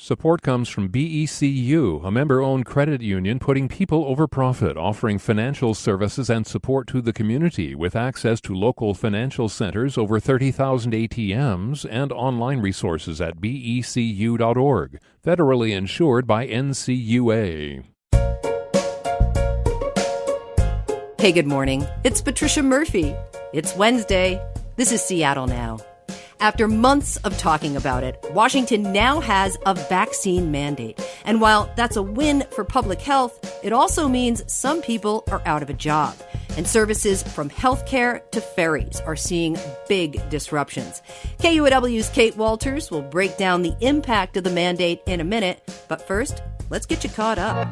Support comes from BECU, a member-owned credit union putting people over profit, offering financial services and support to the community with access to local financial centers, over 30,000 ATMs, and online resources at becu.org. Federally insured by NCUA. Hey, good morning. It's Patricia Murphy. It's Wednesday. This is Seattle Now. After months of talking about it, Washington now has a vaccine mandate. And while that's a win for public health, it also means some people are out of a job. And services from healthcare to ferries are seeing big disruptions. KUOW's Kate Walters will break down the impact of the mandate in a minute. But first, let's get you caught up.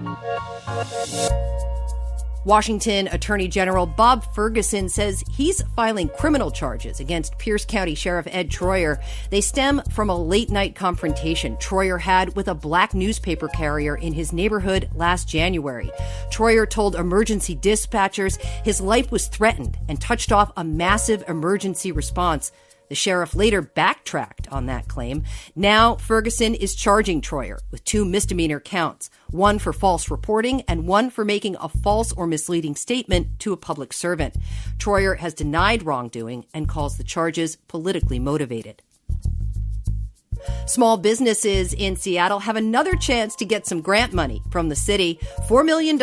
Washington Attorney General Bob Ferguson says he's filing criminal charges against Pierce County Sheriff Ed Troyer. They stem from a late-night confrontation Troyer had with a black newspaper carrier in his neighborhood last January. Troyer told emergency dispatchers his life was threatened and touched off a massive emergency response. The sheriff later backtracked on that claim. Now, Ferguson is charging Troyer with 2 misdemeanor counts, one for false reporting and one for making a false or misleading statement to a public servant. Troyer has denied wrongdoing and calls the charges politically motivated. Small businesses in Seattle have another chance to get some grant money from the city. $4 million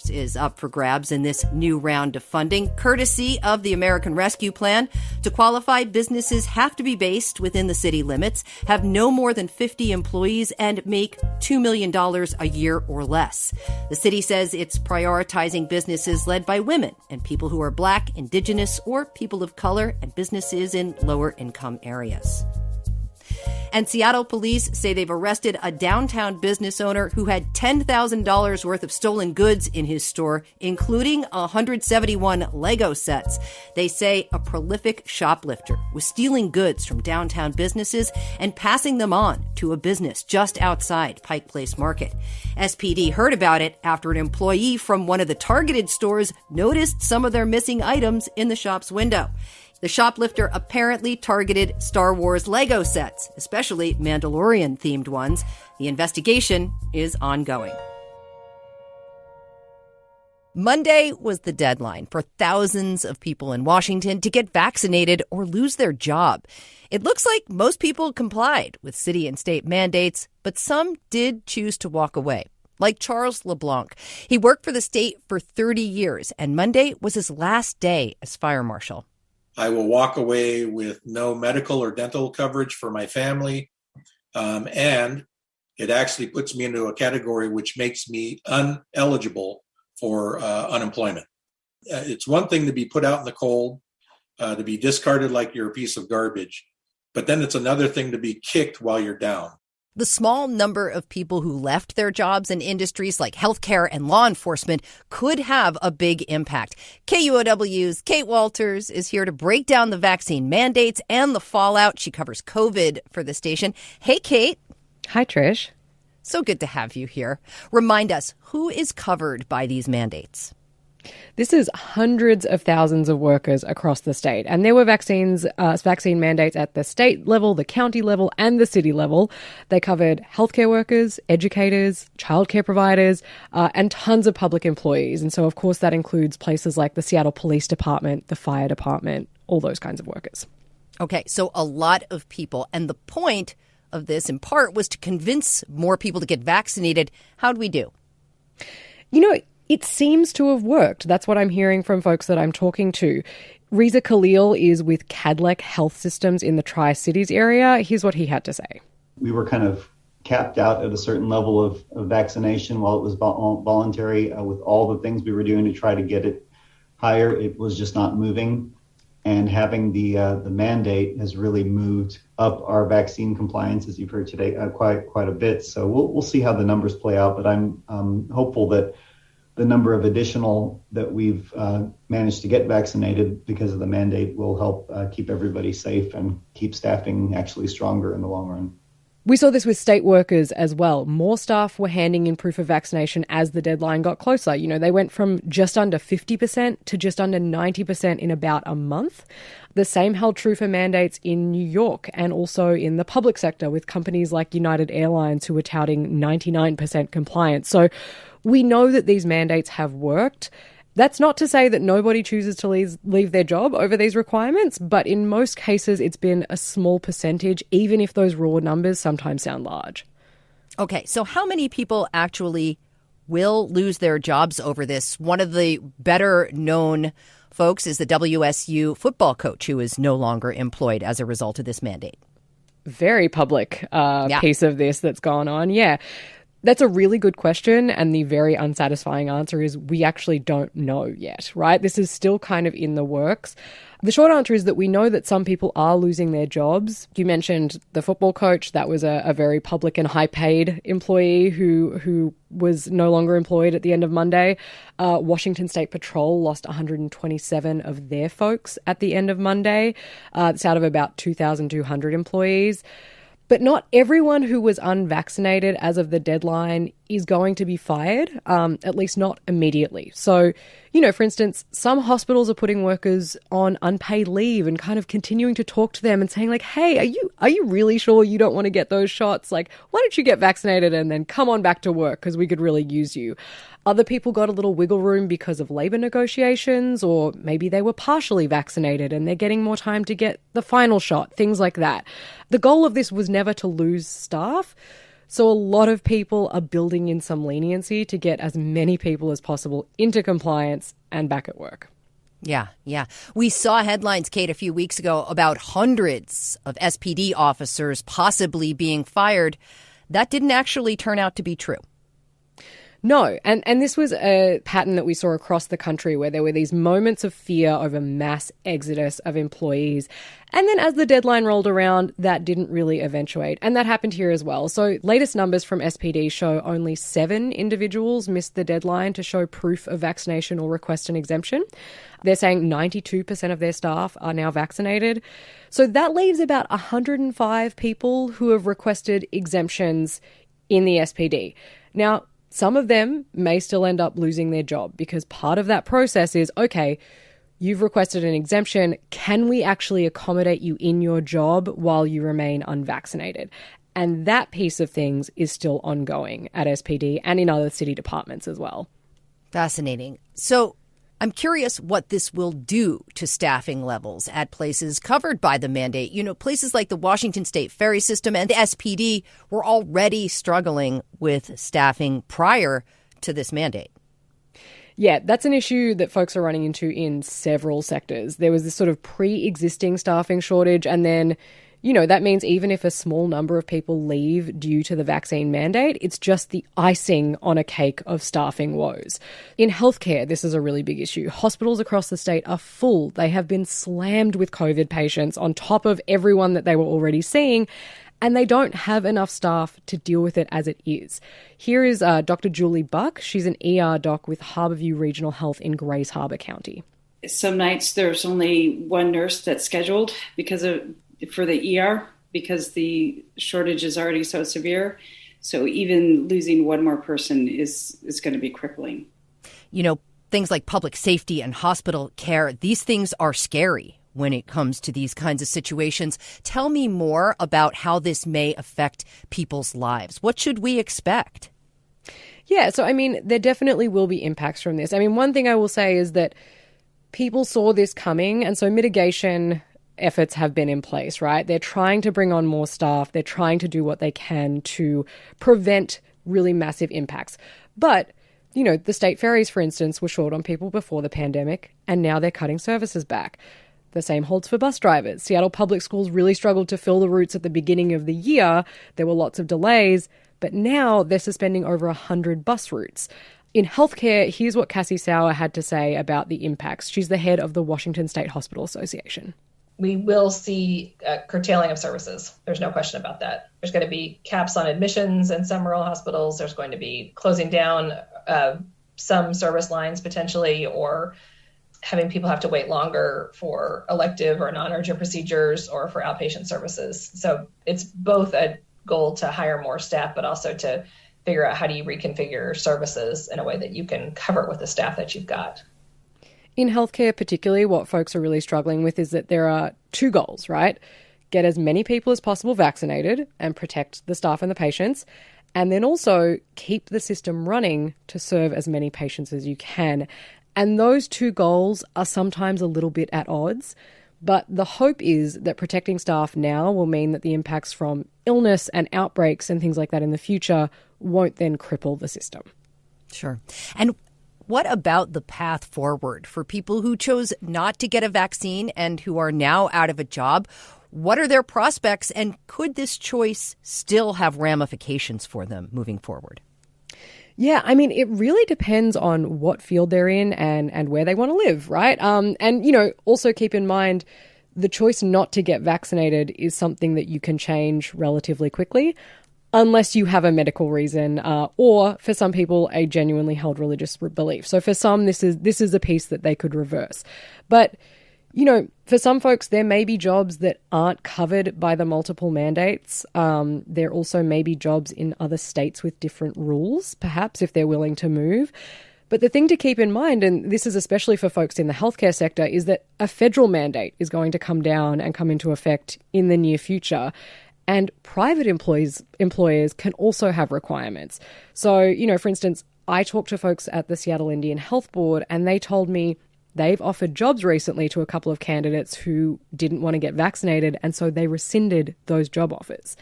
is up for grabs in this new round of funding, courtesy of the American Rescue Plan. To qualify, businesses have to be based within the city limits, have no more than 50 employees, and make $2 million a year or less. The city says it's prioritizing businesses led by women and people who are Black, Indigenous, or people of color, and businesses in lower income areas. And Seattle police say they've arrested a downtown business owner who had $10,000 worth of stolen goods in his store, including 171 Lego sets. They say a prolific shoplifter was stealing goods from downtown businesses and passing them on to a business just outside Pike Place Market. SPD heard about it after an employee from one of the targeted stores noticed some of their missing items in the shop's window. The shoplifter apparently targeted Star Wars Lego sets, especially Mandalorian-themed ones. The investigation is ongoing. Monday was the deadline for thousands of people in Washington to get vaccinated or lose their job. It looks like most people complied with city and state mandates, but some did choose to walk away. Like Charles LeBlanc. He worked for the state for 30 years, and Monday was his last day as fire marshal. I will walk away with no medical or dental coverage for my family. And it actually puts me into a category which makes me ineligible for unemployment. It's one thing to be put out in the cold, to be discarded like you're a piece of garbage. But then it's another thing to be kicked while you're down. The small number of people who left their jobs in industries like healthcare and law enforcement could have a big impact. KUOW's Kate Walters is here to break down the vaccine mandates and the fallout. She covers COVID for the station. Hey, Kate. Hi, Trish. So good to have you here. Remind us, who is covered by these mandates? This is hundreds of thousands of workers across the state. And there were vaccine mandates at the state level, the county level, and the city level. They covered healthcare workers, educators, childcare providers, and tons of public employees. And so, of course, that includes places like the Seattle Police Department, the fire department, all those kinds of workers. Okay, so a lot of people. And the point of this, in part, was to convince more people to get vaccinated. How'd we do? You know, it seems to have worked. That's what I'm hearing from folks that I'm talking to. Reza Khalil is with Cadleck Health Systems in the Tri-Cities area. Here's what he had to say. We were kind of capped out at a certain level of vaccination while it was voluntary. With all the things we were doing to try to get it higher, it was just not moving. And having the mandate has really moved up our vaccine compliance, as you've heard today, quite a bit. So we'll see how the numbers play out. But I'm hopeful that the number of additional that we've managed to get vaccinated because of the mandate will help keep everybody safe and keep staffing actually stronger in the long run. We saw this with state workers as well. More staff were handing in proof of vaccination as the deadline got closer. You know, they went from just under 50% to just under 90% in about a month. The same held true for mandates in New York and also in the public sector with companies like United Airlines who were touting 99% compliance. So we know that these mandates have worked. That's not to say that nobody chooses to leave their job over these requirements, but in most cases, it's been a small percentage, even if those raw numbers sometimes sound large. Okay, so how many people actually will lose their jobs over this? One of the better known folks is the WSU football coach who is no longer employed as a result of this mandate. Very public piece of this that's gone on. Yeah. That's a really good question, and the very unsatisfying answer is we actually don't know yet, right? This is still kind of in the works. The short answer is that we know that some people are losing their jobs. You mentioned the football coach. That was a very public and high-paid employee who was no longer employed at the end of Monday. Washington State Patrol lost 127 of their folks at the end of Monday. It's out of about 2,200 employees. But not everyone who was unvaccinated as of the deadline is going to be fired, at least not immediately. So, you know, for instance, some hospitals are putting workers on unpaid leave and kind of continuing to talk to them and saying like, hey, are you really sure you don't want to get those shots? Like, why don't you get vaccinated and then come on back to work because we could really use you. Other people got a little wiggle room because of labor negotiations, or maybe they were partially vaccinated and they're getting more time to get the final shot, things like that. The goal of this was never to lose staff. So a lot of people are building in some leniency to get as many people as possible into compliance and back at work. Yeah. We saw headlines, Kate, a few weeks ago about hundreds of SPD officers possibly being fired. That didn't actually turn out to be true. No, and this was a pattern that we saw across the country where there were these moments of fear over mass exodus of employees. And then as the deadline rolled around, that didn't really eventuate. And that happened here as well. So latest numbers from SPD show only 7 individuals missed the deadline to show proof of vaccination or request an exemption. They're saying 92% of their staff are now vaccinated. So that leaves about 105 people who have requested exemptions in the SPD. Now, some of them may still end up losing their job because part of that process is, okay, you've requested an exemption. Can we actually accommodate you in your job while you remain unvaccinated? And that piece of things is still ongoing at SPD and in other city departments as well. Fascinating. So I'm curious what this will do to staffing levels at places covered by the mandate. You know, places like the Washington State Ferry System and the SPD were already struggling with staffing prior to this mandate. Yeah, that's an issue that folks are running into in several sectors. There was this sort of pre-existing staffing shortage, and then you know, that means even if a small number of people leave due to the vaccine mandate, it's just the icing on a cake of staffing woes. In healthcare, this is a really big issue. Hospitals across the state are full. They have been slammed with COVID patients on top of everyone that they were already seeing, and they don't have enough staff to deal with it as it is. Here is Dr. Julie Buck. She's an ER doc with Harborview Regional Health in Grays Harbor County. Some nights there's only one nurse that's scheduled for the ER because the shortage is already so severe. So even losing one more person is going to be crippling. You know, things like public safety and hospital care, these things are scary when it comes to these kinds of situations. Tell me more about how this may affect people's lives. What should we expect? Yeah, so I mean, there definitely will be impacts from this. I mean, one thing I will say is that people saw this coming, and so mitigation efforts have been in place, right? They're trying to bring on more staff. They're trying to do what they can to prevent really massive impacts. But, you know, the state ferries, for instance, were short on people before the pandemic, and now they're cutting services back. The same holds for bus drivers. Seattle Public Schools really struggled to fill the routes at the beginning of the year. There were lots of delays, but now they're suspending over 100 bus routes. In healthcare, here's what Cassie Sauer had to say about the impacts. She's the head of the Washington State Hospital Association. We will see curtailing of services. There's no question about that. There's going to be caps on admissions in some rural hospitals. There's going to be closing down some service lines potentially, or having people have to wait longer for elective or non-urgent procedures or for outpatient services. So it's both a goal to hire more staff, but also to figure out how do you reconfigure services in a way that you can cover it with the staff that you've got. In healthcare particularly, what folks are really struggling with is that there are two goals, right? Get as many people as possible vaccinated and protect the staff and the patients, and then also keep the system running to serve as many patients as you can. And those two goals are sometimes a little bit at odds, but the hope is that protecting staff now will mean that the impacts from illness and outbreaks and things like that in the future won't then cripple the system. Sure. And what about the path forward for people who chose not to get a vaccine and who are now out of a job? What are their prospects, and could this choice still have ramifications for them moving forward? Yeah, I mean, it really depends on what field they're in and where they want to live, right? And, you know, also keep in mind the choice not to get vaccinated is something that you can change relatively quickly, unless you have a medical reason or, for some people, a genuinely held religious belief. So for some, this is a piece that they could reverse. But, you know, for some folks, there may be jobs that aren't covered by the multiple mandates. There also may be jobs in other states with different rules, perhaps, if they're willing to move. But the thing to keep in mind, and this is especially for folks in the healthcare sector, is that a federal mandate is going to come down and come into effect in the near future. And private employers can also have requirements. So, you know, for instance, I talked to folks at the Seattle Indian Health Board, and they told me they've offered jobs recently to a couple of candidates who didn't want to get vaccinated, and so they rescinded those job offers.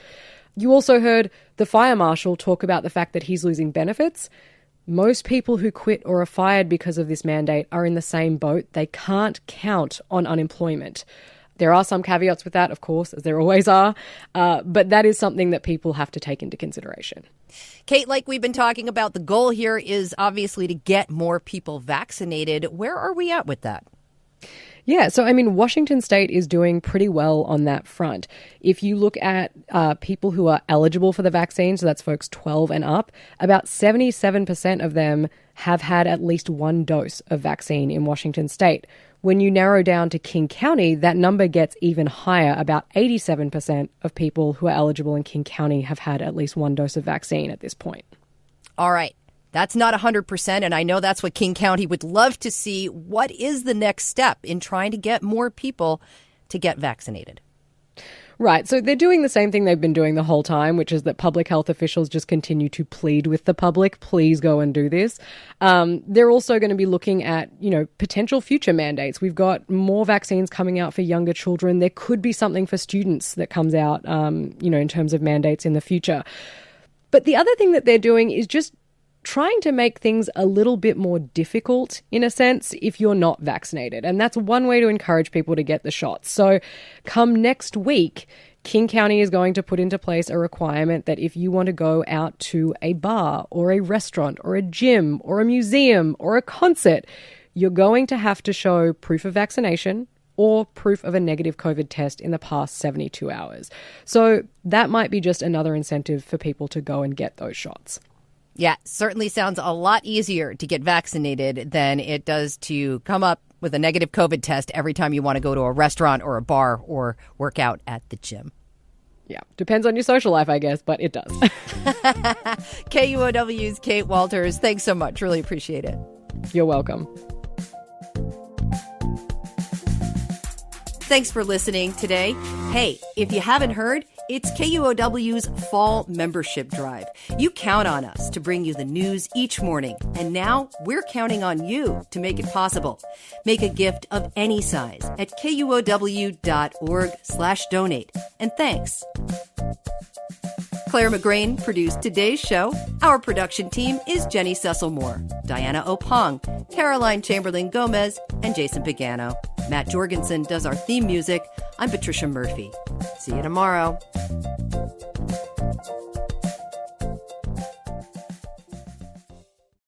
You also heard the fire marshal talk about the fact that he's losing benefits. Most people who quit or are fired because of this mandate are in the same boat. They can't count on unemployment. There are some caveats with that, of course, as there always are, but that is something that people have to take into consideration. Kate, like we've been talking about, the goal here is obviously to get more people vaccinated. Where are we at with that? Yeah, so I mean, Washington State is doing pretty well on that front. If you look at people who are eligible for the vaccine, so that's folks 12 and up, about 77% of them have had at least one dose of vaccine in Washington State. When you narrow down to King County, that number gets even higher. About 87% of people who are eligible in King County have had at least one dose of vaccine at this point. All right. That's not 100%, and I know that's what King County would love to see. What is the next step in trying to get more people to get vaccinated? Right. So they're doing the same thing they've been doing the whole time, which is that public health officials just continue to plead with the public, please go and do this. They're also going to be looking at, you know, potential future mandates. We've got more vaccines coming out for younger children. There could be something for students that comes out, you know, in terms of mandates in the future. But the other thing that they're doing is just trying to make things a little bit more difficult, in a sense, if you're not vaccinated. And that's one way to encourage people to get the shots. So come next week, King County is going to put into place a requirement that if you want to go out to a bar or a restaurant or a gym or a museum or a concert, you're going to have to show proof of vaccination or proof of a negative COVID test in the past 72 hours. So that might be just another incentive for people to go and get those shots. Yeah, certainly sounds a lot easier to get vaccinated than it does to come up with a negative COVID test every time you want to go to a restaurant or a bar or work out at the gym. Yeah, depends on your social life, I guess, but it does. KUOW's Kate Walters, thanks so much. Really appreciate it. You're welcome. Thanks for listening today. Hey, if you haven't heard, it's KUOW's Fall Membership Drive. You count on us to bring you the news each morning, and now we're counting on you to make it possible. Make a gift of any size at KUOW.org/donate. And thanks. Clare McGrane produced today's show. Our production team is Jenny Cecil-Moore, Diana Opong, Caroline Chamberlain-Gomez, and Jason Pagano. Matt Jorgensen does our theme music. I'm Patricia Murphy. See you tomorrow.